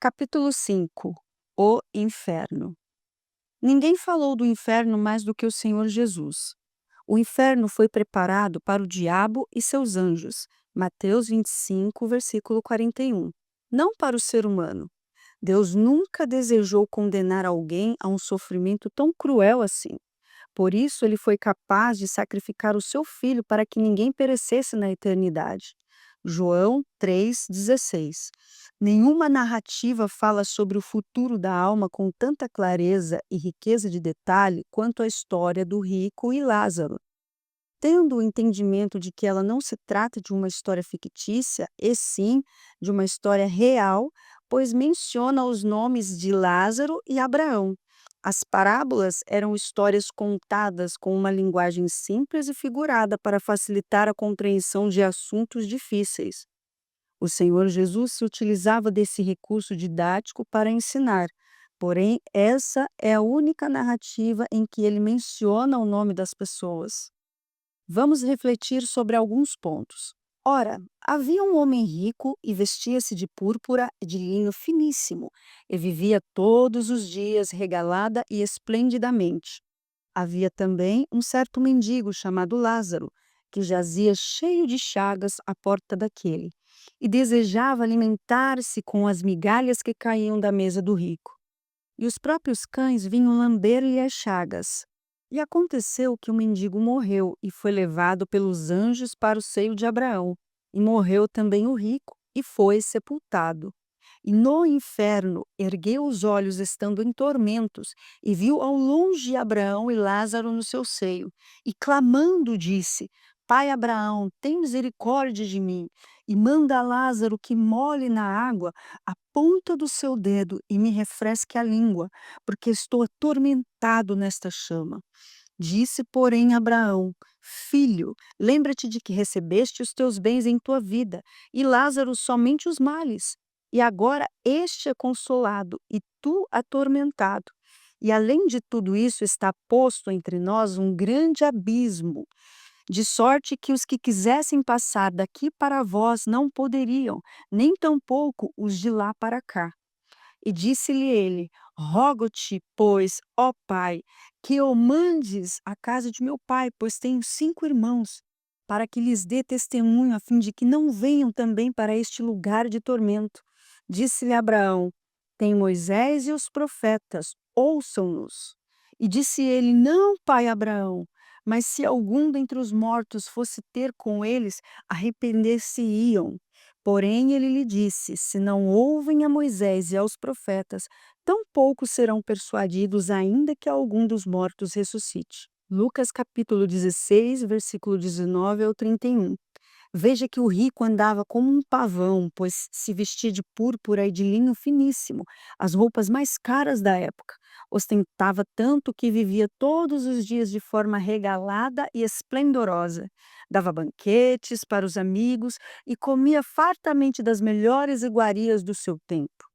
Capítulo 5. O Inferno. Ninguém falou do inferno mais do que o Senhor Jesus. O inferno foi preparado para o diabo e seus anjos. Mateus 25, versículo 41. Não para o ser humano. Deus nunca desejou condenar alguém a um sofrimento tão cruel assim. Por isso, ele foi capaz de sacrificar o seu filho para que ninguém perecesse na eternidade. João 3,16. Nenhuma narrativa fala sobre o futuro da alma com tanta clareza e riqueza de detalhe quanto a história do rico e Lázaro. Tendo o entendimento de que ela não se trata de uma história fictícia, e sim de uma história real, pois menciona os nomes de Lázaro e Abraão. As parábolas eram histórias contadas com uma linguagem simples e figurada para facilitar a compreensão de assuntos difíceis. O Senhor Jesus se utilizava desse recurso didático para ensinar, porém, essa é a única narrativa em que ele menciona o nome das pessoas. Vamos refletir sobre alguns pontos. Ora, havia um homem rico e vestia-se de púrpura e de linho finíssimo, e vivia todos os dias regalada e esplendidamente. Havia também um certo mendigo chamado Lázaro, que jazia cheio de chagas à porta daquele, e desejava alimentar-se com as migalhas que caíam da mesa do rico. E os próprios cães vinham lamber-lhe as chagas. E aconteceu que o mendigo morreu e foi levado pelos anjos para o seio de Abraão. E morreu também o rico e foi sepultado. E no inferno ergueu os olhos estando em tormentos e viu ao longe Abraão e Lázaro no seu seio. E clamando disse: Pai Abraão, tem misericórdia de mim e manda a Lázaro que molhe na água a ponta do seu dedo e me refresque a língua, porque estou atormentado nesta chama. Disse, porém, Abraão: Filho, lembra-te de que recebeste os teus bens em tua vida, e Lázaro somente os males. E agora este é consolado, e tu atormentado. E além de tudo isso, está posto entre nós um grande abismo, de sorte que os que quisessem passar daqui para vós não poderiam, nem tampouco os de lá para cá. E disse-lhe ele: Rogo-te, pois, ó pai, que o mandes à casa de meu pai, pois tenho 5 irmãos, para que lhes dê testemunho, a fim de que não venham também para este lugar de tormento. Disse-lhe Abraão: Tem Moisés e os profetas, ouçam-nos. E disse ele: Não, pai Abraão, mas se algum dentre os mortos fosse ter com eles, arrepender-se-iam. Porém, ele lhe disse: Se não ouvem a Moisés e aos profetas, tampouco serão persuadidos, ainda que algum dos mortos ressuscite. Lucas capítulo 16, versículo 19 ao 31. Veja que o rico andava como um pavão, pois se vestia de púrpura e de linho finíssimo, as roupas mais caras da época. Ostentava tanto que vivia todos os dias de forma regalada e esplendorosa. Dava banquetes para os amigos e comia fartamente das melhores iguarias do seu tempo.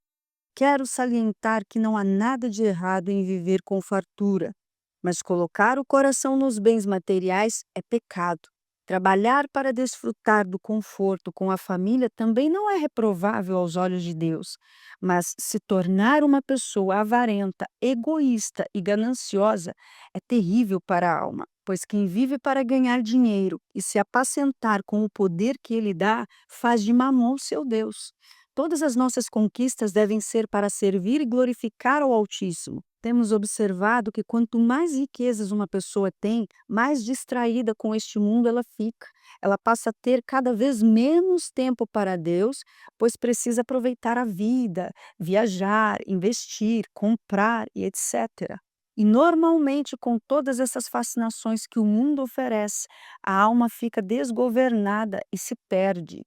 Quero salientar que não há nada de errado em viver com fartura, mas colocar o coração nos bens materiais é pecado. Trabalhar para desfrutar do conforto com a família também não é reprovável aos olhos de Deus, mas se tornar uma pessoa avarenta, egoísta e gananciosa é terrível para a alma, pois quem vive para ganhar dinheiro e se apacentar com o poder que ele dá, faz de Mamon seu Deus. Todas as nossas conquistas devem ser para servir e glorificar ao Altíssimo. Temos observado que quanto mais riquezas uma pessoa tem, mais distraída com este mundo ela fica. Ela passa a ter cada vez menos tempo para Deus, pois precisa aproveitar a vida, viajar, investir, comprar e etc. E normalmente, com todas essas fascinações que o mundo oferece, a alma fica desgovernada e se perde.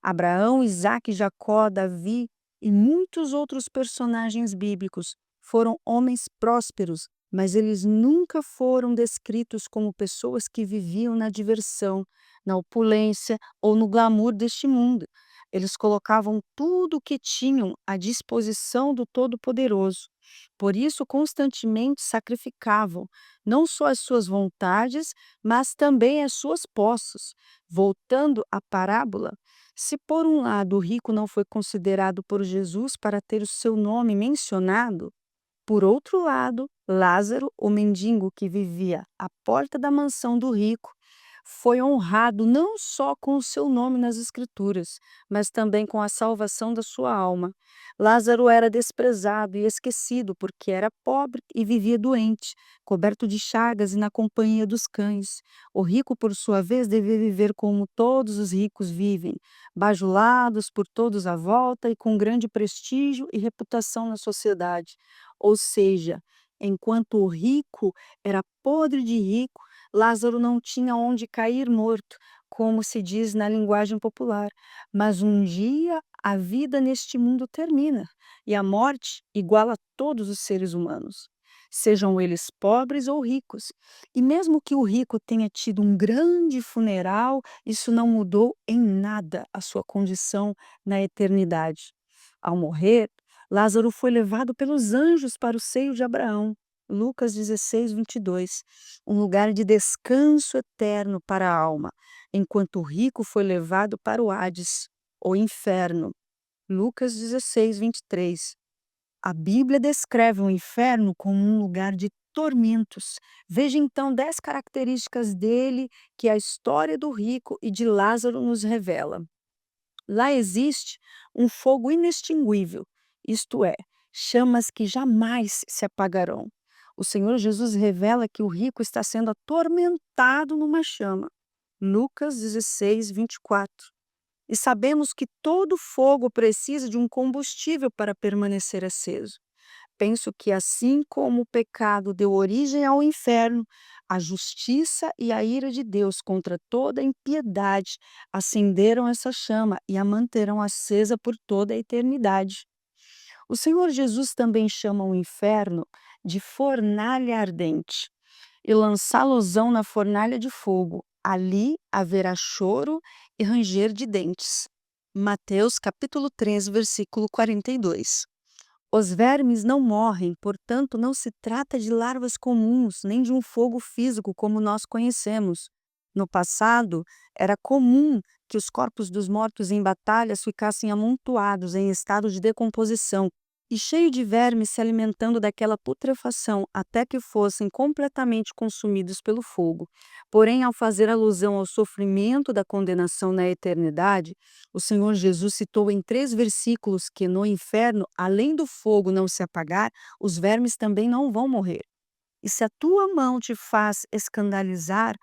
Abraão, Isaque, Jacó, Davi e muitos outros personagens bíblicos foram homens prósperos, mas eles nunca foram descritos como pessoas que viviam na diversão, na opulência ou no glamour deste mundo. Eles colocavam tudo o que tinham à disposição do Todo-Poderoso. Por isso, constantemente sacrificavam não só as suas vontades, mas também as suas posses. Voltando à parábola, Se por um lado o rico não foi considerado por Jesus para ter o seu nome mencionado, por outro lado, Lázaro, o mendigo que vivia à porta da mansão do rico, foi honrado não só com o seu nome nas Escrituras, mas também com a salvação da sua alma. Lázaro era desprezado e esquecido porque era pobre e vivia doente, coberto de chagas e na companhia dos cães. O rico, por sua vez, devia viver como todos os ricos vivem, bajulados por todos à volta e com grande prestígio e reputação na sociedade. Ou seja, enquanto o rico era podre de rico, Lázaro não tinha onde cair morto, como se diz na linguagem popular. Mas um dia a vida neste mundo termina e a morte iguala todos os seres humanos, sejam eles pobres ou ricos. E mesmo que o rico tenha tido um grande funeral, isso não mudou em nada a sua condição na eternidade. Ao morrer, Lázaro foi levado pelos anjos para o seio de Abraão. Lucas 16, 22. Um lugar de descanso eterno para a alma, enquanto o rico foi levado para o Hades, o inferno. Lucas 16, 23. A Bíblia descreve o inferno como um lugar de tormentos. Veja então 10 características dele que a história do rico e de Lázaro nos revela. Lá existe um fogo inextinguível, isto é, chamas que jamais se apagarão. O Senhor Jesus revela que o rico está sendo atormentado numa chama. Lucas 16, 24. E sabemos que todo fogo precisa de um combustível para permanecer aceso. Penso que assim como o pecado deu origem ao inferno, a justiça e a ira de Deus contra toda a impiedade acenderam essa chama e a manterão acesa por toda a eternidade. O Senhor Jesus também chama o inferno de fornalha ardente e lançá-losão na fornalha de fogo. Ali haverá choro e ranger de dentes. Mateus capítulo 3, versículo 42. Os vermes não morrem, portanto, não se trata de larvas comuns, nem de um fogo físico como nós conhecemos. No passado, era comum que os corpos dos mortos em batalhas ficassem amontoados em estado de decomposição e cheio de vermes se alimentando daquela putrefação até que fossem completamente consumidos pelo fogo. Porém, ao fazer alusão ao sofrimento da condenação na eternidade, o Senhor Jesus citou em 3 versículos que no inferno, além do fogo não se apagar, os vermes também não vão morrer. E se a tua mão te faz escandalizar,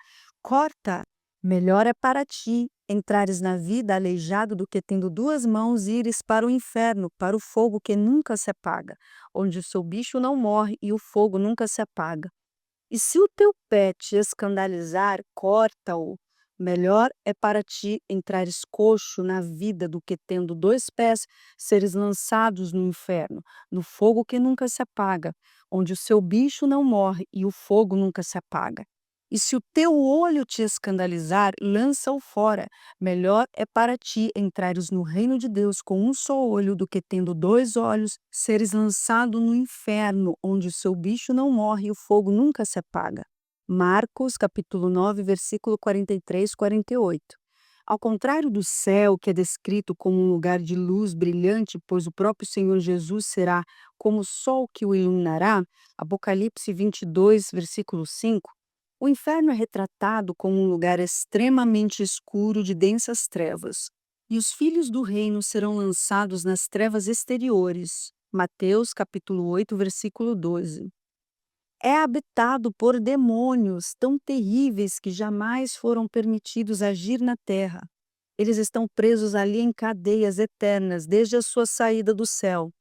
corta. Melhor é para ti entrares na vida aleijado do que tendo 2 mãos ires para o inferno, para o fogo que nunca se apaga, onde o seu bicho não morre e o fogo nunca se apaga. E se o teu pé te escandalizar, corta-o. Melhor é para ti entrares coxo na vida do que tendo 2 pés seres lançados no inferno, no fogo que nunca se apaga, onde o seu bicho não morre e o fogo nunca se apaga. E se o teu olho te escandalizar, lança-o fora. Melhor é para ti entrares no reino de Deus com um só olho do que tendo 2 olhos, seres lançado no inferno, onde o seu bicho não morre e o fogo nunca se apaga. Marcos, capítulo 9, versículo 43, 48. Ao contrário do céu, que é descrito como um lugar de luz brilhante, pois o próprio Senhor Jesus será como o sol que o iluminará, Apocalipse 22, versículo 5, o inferno é retratado como um lugar extremamente escuro de densas trevas, e os filhos do reino serão lançados nas trevas exteriores. Mateus capítulo 8, versículo 12. É habitado por demônios tão terríveis que jamais foram permitidos agir na terra. Eles estão presos ali em cadeias eternas desde a sua saída do céu.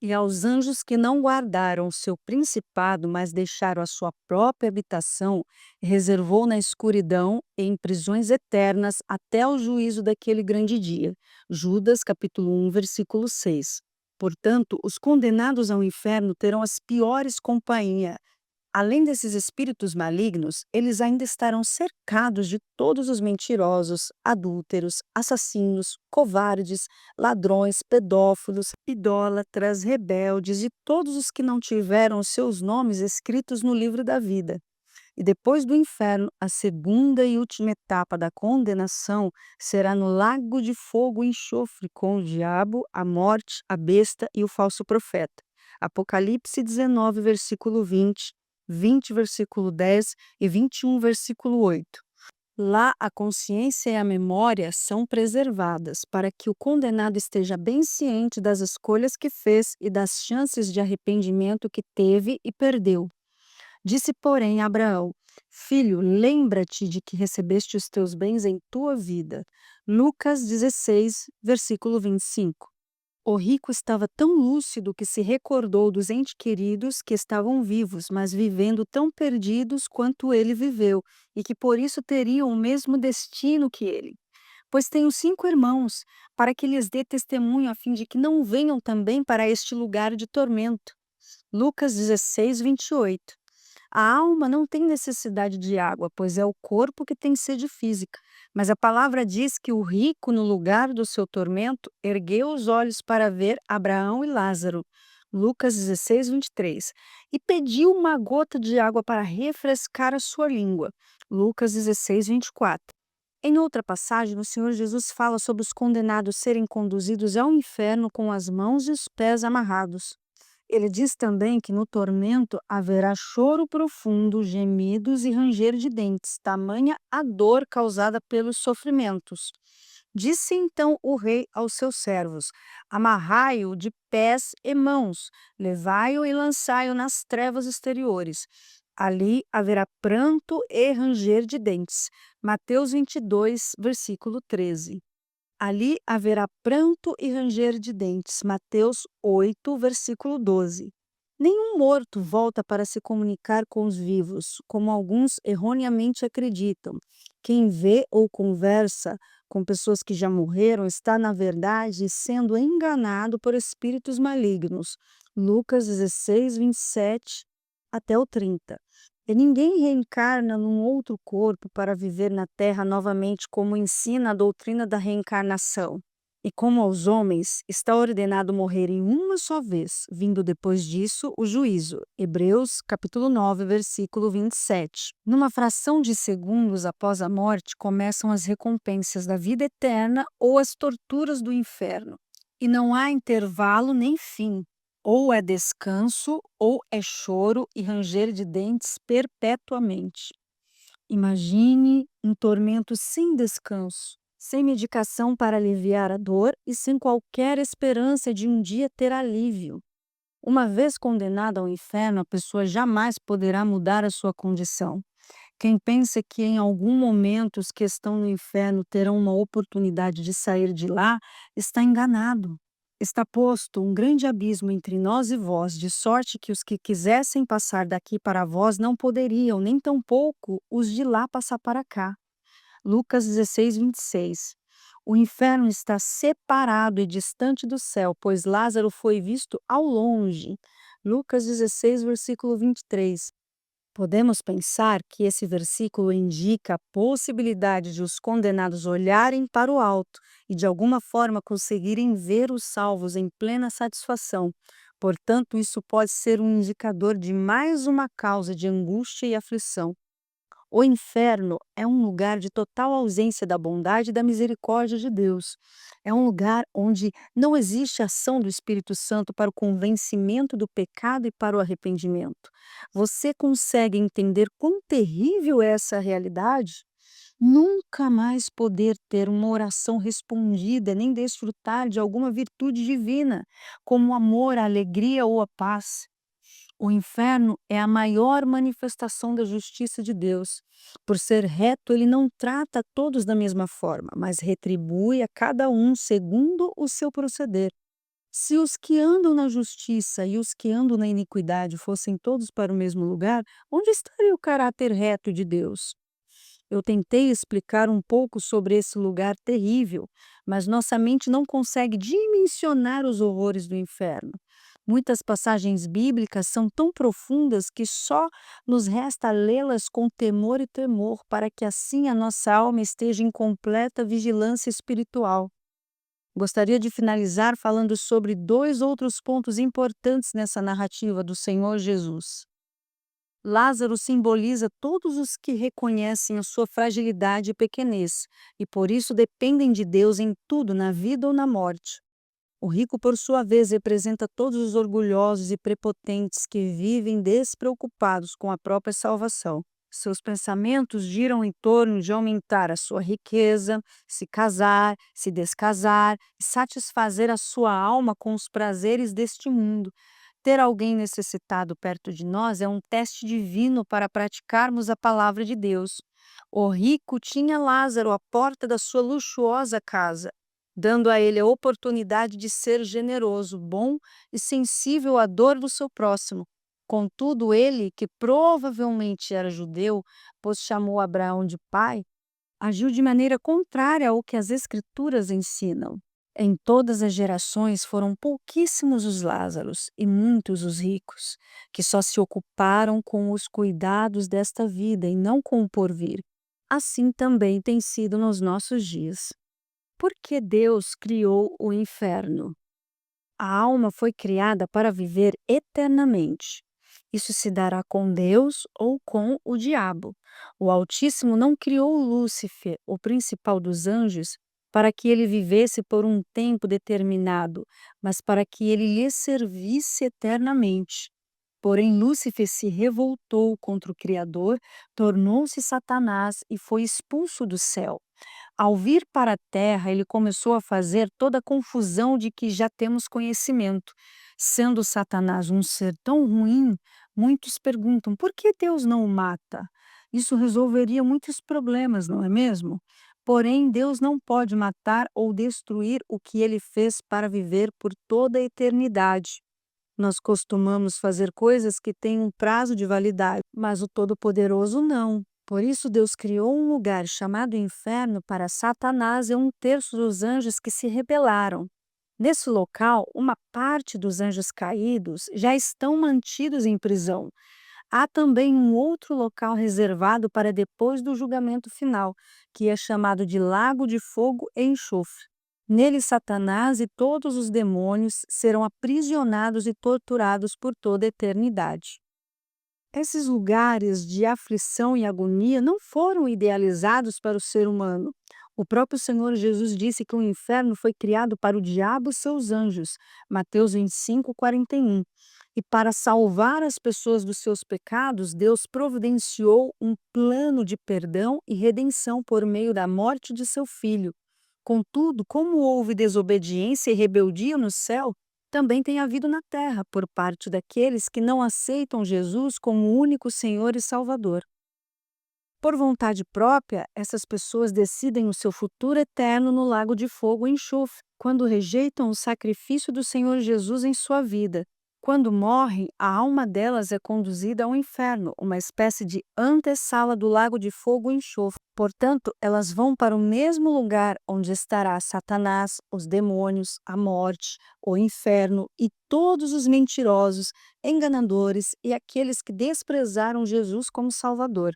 E aos anjos que não guardaram o seu principado, mas deixaram a sua própria habitação, reservou na escuridão e em prisões eternas até o juízo daquele grande dia. Judas, capítulo 1, versículo 6. Portanto, os condenados ao inferno terão as piores companhias. Além desses espíritos malignos, eles ainda estarão cercados de todos os mentirosos, adúlteros, assassinos, covardes, ladrões, pedófilos, idólatras, rebeldes e todos os que não tiveram seus nomes escritos no livro da vida. E depois do inferno, a segunda e última etapa da condenação será no lago de fogo e enxofre com o diabo, a morte, a besta e o falso profeta. Apocalipse 19, versículo 20, 20, versículo 10 e 21, versículo 8. Lá, a consciência e a memória são preservadas para que o condenado esteja bem ciente das escolhas que fez e das chances de arrependimento que teve e perdeu. Disse, porém, a Abraão: Filho, lembra-te de que recebeste os teus bens em tua vida. Lucas 16, versículo 25. O rico estava tão lúcido que se recordou dos entes queridos que estavam vivos, mas vivendo tão perdidos quanto ele viveu, e que por isso teriam o mesmo destino que ele. Pois tenho 5 irmãos, para que lhes dê testemunho, a fim de que não venham também para este lugar de tormento. Lucas 16, 28. A alma não tem necessidade de água, pois é o corpo que tem sede física. Mas a palavra diz que o rico, no lugar do seu tormento, ergueu os olhos para ver Abraão e Lázaro. Lucas 16, 23. E pediu uma gota de água para refrescar a sua língua. Lucas 16, 24. Em outra passagem, o Senhor Jesus fala sobre os condenados serem conduzidos ao inferno com as mãos e os pés amarrados. Ele diz também que no tormento haverá choro profundo, gemidos e ranger de dentes, tamanha a dor causada pelos sofrimentos. Disse então o rei aos seus servos: Amarrai-o de pés e mãos, levai-o e lançai-o nas trevas exteriores. Ali haverá pranto e ranger de dentes. Mateus 22, versículo 13. Ali haverá pranto e ranger de dentes. Mateus 8, versículo 12. Nenhum morto volta para se comunicar com os vivos, como alguns erroneamente acreditam. Quem vê ou conversa com pessoas que já morreram está, na verdade, sendo enganado por espíritos malignos. Lucas 16, 27 até o 30. E ninguém reencarna num outro corpo para viver na Terra novamente, como ensina a doutrina da reencarnação. E como aos homens está ordenado morrer em uma só vez, vindo depois disso o juízo. Hebreus capítulo 9, versículo 27. Numa fração de segundos após a morte, começam as recompensas da vida eterna ou as torturas do inferno. E não há intervalo nem fim. Ou é descanso, ou é choro e ranger de dentes perpetuamente. Imagine um tormento sem descanso, sem medicação para aliviar a dor e sem qualquer esperança de um dia ter alívio. Uma vez condenada ao inferno, a pessoa jamais poderá mudar a sua condição. Quem pensa que em algum momento os que estão no inferno terão uma oportunidade de sair de lá, está enganado. Está posto um grande abismo entre nós e vós, de sorte que os que quisessem passar daqui para vós não poderiam, nem tampouco os de lá passar para cá. Lucas 16, 26. O inferno está separado e distante do céu, pois Lázaro foi visto ao longe. Lucas 16, versículo 23. Podemos pensar que esse versículo indica a possibilidade de os condenados olharem para o alto e de alguma forma conseguirem ver os salvos em plena satisfação. Portanto, isso pode ser um indicador de mais uma causa de angústia e aflição. O inferno é um lugar de total ausência da bondade e da misericórdia de Deus. É um lugar onde não existe ação do Espírito Santo para o convencimento do pecado e para o arrependimento. Você consegue entender quão terrível é essa realidade? Nunca mais poder ter uma oração respondida, nem desfrutar de alguma virtude divina, como o amor, a alegria ou a paz. O inferno é a maior manifestação da justiça de Deus. Por ser reto, ele não trata todos da mesma forma, mas retribui a cada um segundo o seu proceder. Se os que andam na justiça e os que andam na iniquidade fossem todos para o mesmo lugar, onde estaria o caráter reto de Deus? Eu tentei explicar um pouco sobre esse lugar terrível, mas nossa mente não consegue dimensionar os horrores do inferno. Muitas passagens bíblicas são tão profundas que só nos resta lê-las com temor e temor, para que assim a nossa alma esteja em completa vigilância espiritual. Gostaria de finalizar falando sobre 2 outros pontos importantes nessa narrativa do Senhor Jesus. Lázaro simboliza todos os que reconhecem a sua fragilidade e pequenez, e por isso dependem de Deus em tudo, na vida ou na morte. O rico, por sua vez, representa todos os orgulhosos e prepotentes que vivem despreocupados com a própria salvação. Seus pensamentos giram em torno de aumentar a sua riqueza, se casar, se descasar e satisfazer a sua alma com os prazeres deste mundo. Ter alguém necessitado perto de nós é um teste divino para praticarmos a palavra de Deus. O rico tinha Lázaro à porta da sua luxuosa casa, dando a ele a oportunidade de ser generoso, bom e sensível à dor do seu próximo. Contudo, ele, que provavelmente era judeu, pois chamou Abraão de pai, agiu de maneira contrária ao que as Escrituras ensinam. Em todas as gerações foram pouquíssimos os Lázaros e muitos os ricos, que só se ocuparam com os cuidados desta vida e não com o porvir. Assim também tem sido nos nossos dias. Por que Deus criou o inferno? A alma foi criada para viver eternamente. Isso se dará com Deus ou com o diabo. O Altíssimo não criou Lúcifer, o principal dos anjos, para que ele vivesse por um tempo determinado, mas para que ele lhe servisse eternamente. Porém, Lúcifer se revoltou contra o Criador, tornou-se Satanás e foi expulso do céu. Ao vir para a terra, ele começou a fazer toda a confusão de que já temos conhecimento. Sendo Satanás um ser tão ruim, muitos perguntam: por que Deus não o mata? Isso resolveria muitos problemas, não é mesmo? Porém, Deus não pode matar ou destruir o que ele fez para viver por toda a eternidade. Nós costumamos fazer coisas que têm um prazo de validade, mas o Todo-Poderoso não. Por isso, Deus criou um lugar chamado inferno para Satanás e um terço dos anjos que se rebelaram. Nesse local, uma parte dos anjos caídos já estão mantidos em prisão. Há também um outro local reservado para depois do julgamento final, que é chamado de Lago de Fogo e Enxofre. Nele, Satanás e todos os demônios serão aprisionados e torturados por toda a eternidade. Esses lugares de aflição e agonia não foram idealizados para o ser humano. O próprio Senhor Jesus disse que o inferno foi criado para o diabo e seus anjos, Mateus 25:41. E para salvar as pessoas dos seus pecados, Deus providenciou um plano de perdão e redenção por meio da morte de seu filho. Contudo, como houve desobediência e rebeldia no céu, também tem havido na terra por parte daqueles que não aceitam Jesus como o único Senhor e Salvador. Por vontade própria, essas pessoas decidem o seu futuro eterno no lago de fogo e enxofre, quando rejeitam o sacrifício do Senhor Jesus em sua vida. Quando morrem, a alma delas é conduzida ao inferno, uma espécie de antessala do lago de fogo e enxofre. Portanto, elas vão para o mesmo lugar onde estará Satanás, os demônios, a morte, o inferno e todos os mentirosos, enganadores e aqueles que desprezaram Jesus como Salvador.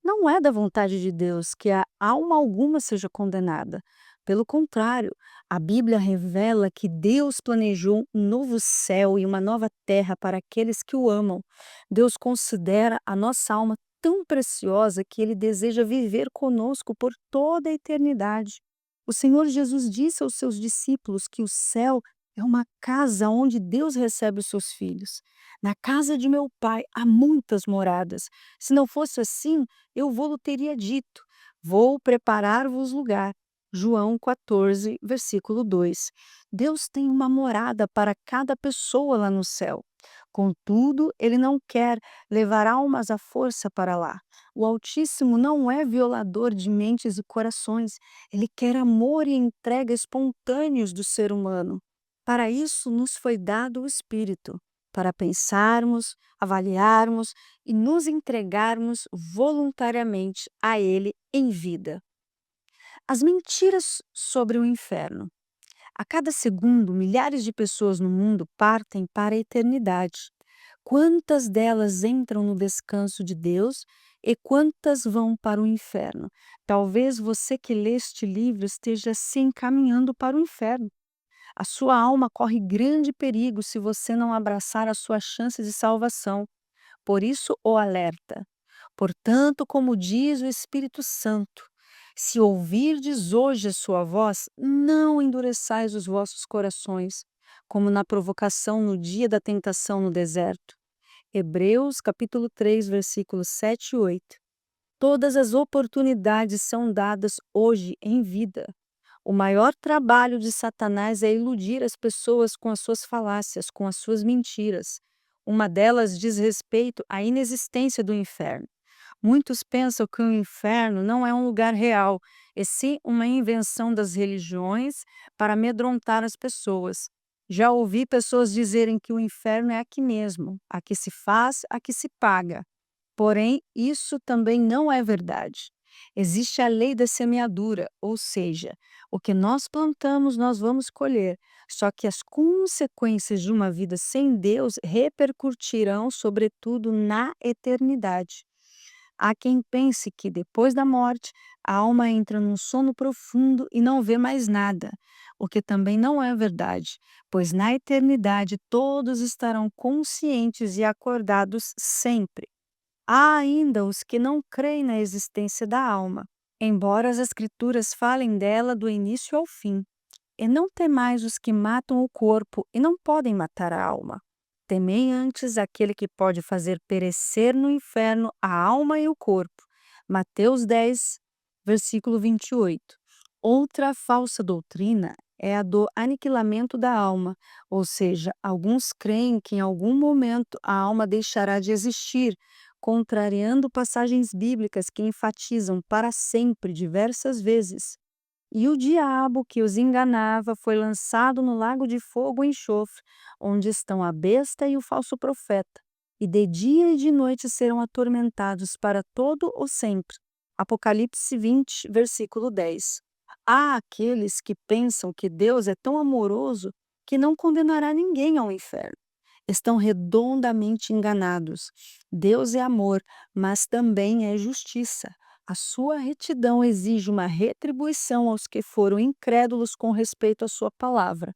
Não é da vontade de Deus que a alma alguma seja condenada. Pelo contrário, a Bíblia revela que Deus planejou um novo céu e uma nova terra para aqueles que o amam. Deus considera a nossa alma tão preciosa que ele deseja viver conosco por toda a eternidade. O Senhor Jesus disse aos seus discípulos que o céu é uma casa onde Deus recebe os seus filhos. Na casa de meu pai há muitas moradas. Se não fosse assim, eu vou-lo teria dito: vou preparar-vos lugar. João 14, versículo 2. Deus tem uma morada para cada pessoa lá no céu. Contudo, ele não quer levar almas à força para lá. O Altíssimo não é violador de mentes e corações. Ele quer amor e entrega espontâneos do ser humano. Para isso nos foi dado o Espírito, para pensarmos, avaliarmos e nos entregarmos voluntariamente a Ele em vida. As mentiras sobre o inferno. A cada segundo, milhares de pessoas no mundo partem para a eternidade. Quantas delas entram no descanso de Deus e quantas vão para o inferno? Talvez você que lê este livro esteja se encaminhando para o inferno. A sua alma corre grande perigo se você não abraçar a sua chance de salvação. por isso o alerta. Portanto, como diz o Espírito Santo, se ouvirdes hoje a sua voz, não endureçais os vossos corações, como na provocação no dia da tentação no deserto. Hebreus capítulo 3, versículos 7 e 8. Todas as oportunidades são dadas hoje em vida. O maior trabalho de Satanás é iludir as pessoas com as suas falácias, com as suas mentiras. Uma delas diz respeito à inexistência do inferno. Muitos pensam que o inferno não é um lugar real, e sim uma invenção das religiões para amedrontar as pessoas. Já ouvi pessoas dizerem que o inferno é aqui mesmo, aqui se faz, aqui se paga. Porém, isso também não é verdade. Existe a lei da semeadura, ou seja, o que nós plantamos, nós vamos colher. Só que as consequências de uma vida sem Deus repercutirão, sobretudo, na eternidade. Há quem pense que depois da morte, a alma entra num sono profundo e não vê mais nada, o que também não é verdade, pois na eternidade todos estarão conscientes e acordados sempre. Há ainda os que não creem na existência da alma, embora as Escrituras falem dela do início ao fim. E não temais os que matam o corpo e não podem matar a alma. Temei antes aquele que pode fazer perecer no inferno a alma e o corpo. Mateus 10, versículo 28. Outra falsa doutrina é a do aniquilamento da alma, ou seja, alguns creem que em algum momento a alma deixará de existir, contrariando passagens bíblicas que enfatizam para sempre diversas vezes. E o diabo que os enganava foi lançado no lago de fogo e enxofre, onde estão a besta e o falso profeta, e de dia e de noite serão atormentados para todo o sempre. Apocalipse 20, versículo 10. Há aqueles que pensam que Deus é tão amoroso que não condenará ninguém ao inferno. Estão redondamente enganados. Deus é amor, mas também é justiça. A sua retidão exige uma retribuição aos que foram incrédulos com respeito à sua palavra.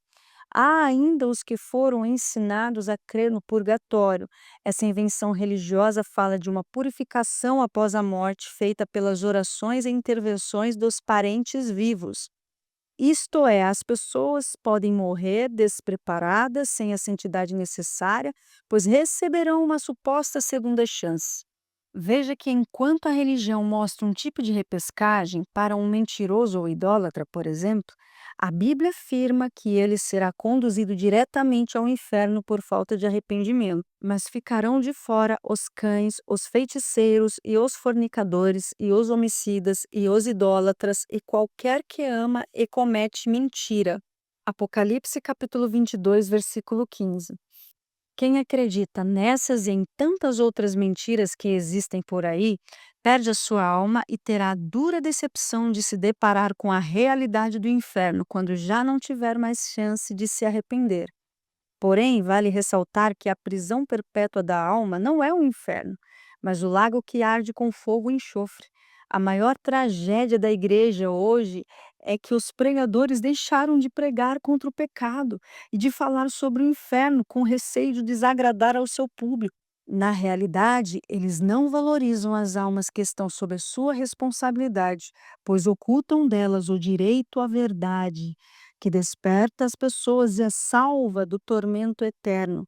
Há ainda os que foram ensinados a crer no purgatório. Essa invenção religiosa fala de uma purificação após a morte feita pelas orações e intervenções dos parentes vivos. Isto é, as pessoas podem morrer despreparadas, sem a santidade necessária, pois receberão uma suposta segunda chance. Veja que enquanto a religião mostra um tipo de repescagem para um mentiroso ou idólatra, por exemplo, a Bíblia afirma que ele será conduzido diretamente ao inferno por falta de arrependimento, mas ficarão de fora os cães, os feiticeiros e os fornicadores e os homicidas e os idólatras e qualquer que ama e comete mentira. Apocalipse capítulo 22, versículo 15. Quem acredita nessas e em tantas outras mentiras que existem por aí, perde a sua alma e terá a dura decepção de se deparar com a realidade do inferno quando já não tiver mais chance de se arrepender. Porém, vale ressaltar que a prisão perpétua da alma não é o inferno, mas o lago que arde com fogo e enxofre. A maior tragédia da igreja hoje é que os pregadores deixaram de pregar contra o pecado e de falar sobre o inferno com receio de desagradar ao seu público. Na realidade, eles não valorizam as almas que estão sob a sua responsabilidade, pois ocultam delas o direito à verdade, que desperta as pessoas e as salva do tormento eterno.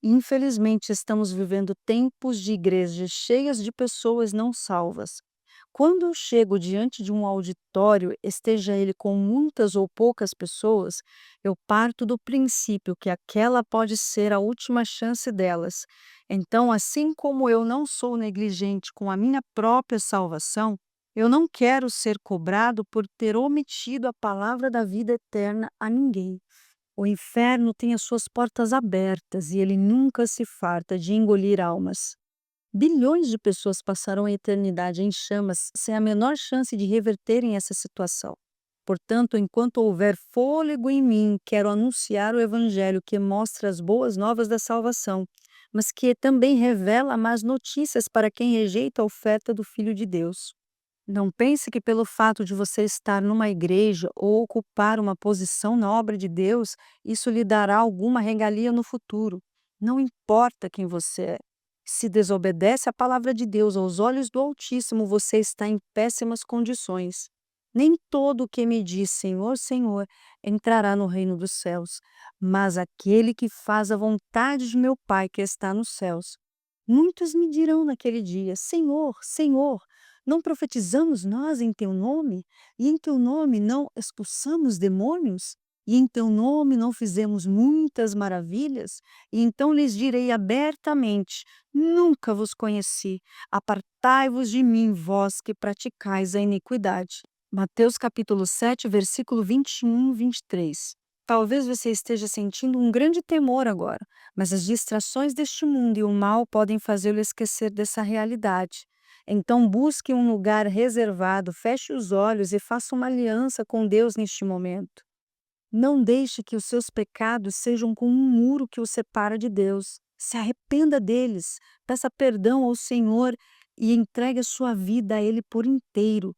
Infelizmente, estamos vivendo tempos de igrejas cheias de pessoas não salvas. Quando eu chego diante de um auditório, esteja ele com muitas ou poucas pessoas, eu parto do princípio que aquela pode ser a última chance delas. Então, assim como eu não sou negligente com a minha própria salvação, eu não quero ser cobrado por ter omitido a palavra da vida eterna a ninguém. O inferno tem as suas portas abertas e ele nunca se farta de engolir almas. Bilhões de pessoas passarão a eternidade em chamas sem a menor chance de reverterem essa situação. Portanto, enquanto houver fôlego em mim, quero anunciar o Evangelho que mostra as boas novas da salvação, mas que também revela más notícias para quem rejeita a oferta do Filho de Deus. Não pense que pelo fato de você estar numa igreja ou ocupar uma posição na obra de Deus, isso lhe dará alguma regalia no futuro. Não importa quem você é. Se desobedece à palavra de Deus aos olhos do Altíssimo, você está em péssimas condições. Nem todo o que me diz Senhor, Senhor entrará no reino dos céus, mas aquele que faz a vontade de meu Pai que está nos céus. Muitos me dirão naquele dia: Senhor, Senhor, não profetizamos nós em teu nome? E em teu nome não expulsamos demônios? E em teu nome não fizemos muitas maravilhas? E então lhes direi abertamente: Nunca vos conheci. Apartai-vos de mim, vós que praticais a iniquidade. Mateus capítulo 7, versículo 21 e 23. Talvez você esteja sentindo um grande temor agora, mas as distrações deste mundo e o mal podem fazê-lo esquecer dessa realidade. Então busque um lugar reservado, feche os olhos e faça uma aliança com Deus neste momento. Não deixe que os seus pecados sejam como um muro que o separa de Deus. Se arrependa deles, peça perdão ao Senhor e entregue a sua vida a Ele por inteiro.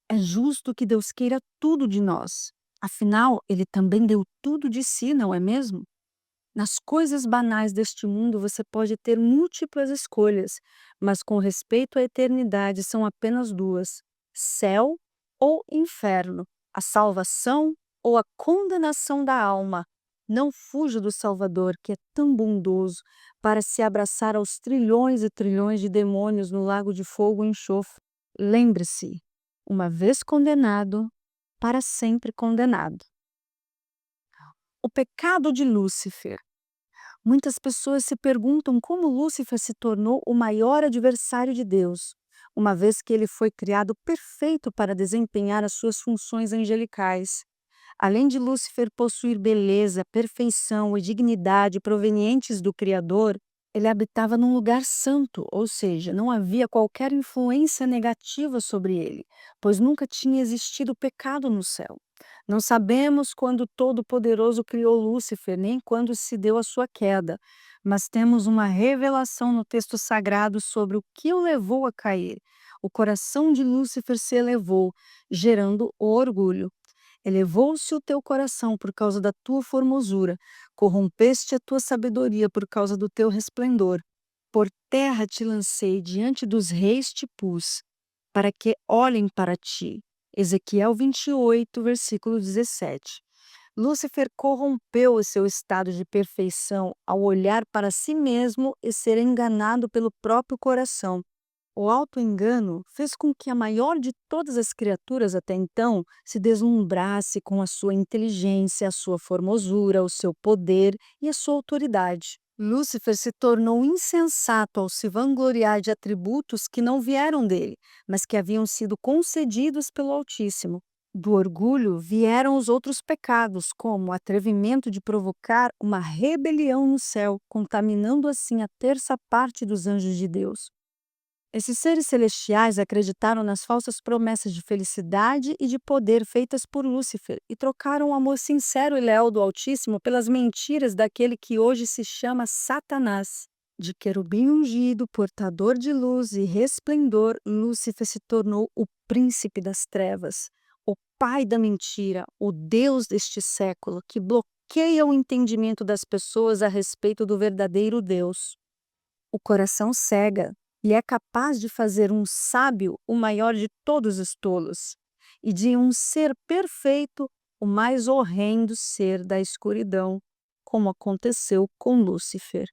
É justo que Deus queira tudo de nós. Afinal, Ele também deu tudo de si, não é mesmo? Nas coisas banais deste mundo você pode ter múltiplas escolhas, mas com respeito à eternidade são apenas duas: céu ou inferno, a salvação ou a condenação da alma. Não fuja do Salvador, que é tão bondoso, para se abraçar aos trilhões e trilhões de demônios no lago de fogo e enxofre. Lembre-se, uma vez condenado, para sempre condenado. O pecado de Lúcifer. Muitas pessoas se perguntam como Lúcifer se tornou o maior adversário de Deus, uma vez que ele foi criado perfeito para desempenhar as suas funções angelicais. Além de Lúcifer possuir beleza, perfeição e dignidade provenientes do Criador, ele habitava num lugar santo, ou seja, não havia qualquer influência negativa sobre ele, pois nunca tinha existido pecado no céu. Não sabemos quando o Todo-Poderoso criou Lúcifer, nem quando se deu a sua queda, mas temos uma revelação no texto sagrado sobre o que o levou a cair. O coração de Lúcifer se elevou, gerando o orgulho. Elevou-se o teu coração por causa da tua formosura, corrompeste a tua sabedoria por causa do teu resplendor. Por terra te lancei, diante dos reis te pus, para que olhem para ti. Ezequiel 28, versículo 17. Lúcifer corrompeu o seu estado de perfeição ao olhar para si mesmo e ser enganado pelo próprio coração. O auto-engano fez com que a maior de todas as criaturas até então se deslumbrasse com a sua inteligência, a sua formosura, o seu poder e a sua autoridade. Lúcifer se tornou insensato ao se vangloriar de atributos que não vieram dele, mas que haviam sido concedidos pelo Altíssimo. Do orgulho vieram os outros pecados, como o atrevimento de provocar uma rebelião no céu, contaminando assim a terça parte dos anjos de Deus. Esses seres celestiais acreditaram nas falsas promessas de felicidade e de poder feitas por Lúcifer e trocaram o amor sincero e leal do Altíssimo pelas mentiras daquele que hoje se chama Satanás. De querubim ungido, portador de luz e resplendor, Lúcifer se tornou o príncipe das trevas, o pai da mentira, o Deus deste século que bloqueia o entendimento das pessoas a respeito do verdadeiro Deus. O coração cega e é capaz de fazer um sábio o maior de todos os tolos, e de um ser perfeito o mais horrendo ser da escuridão, como aconteceu com Lúcifer.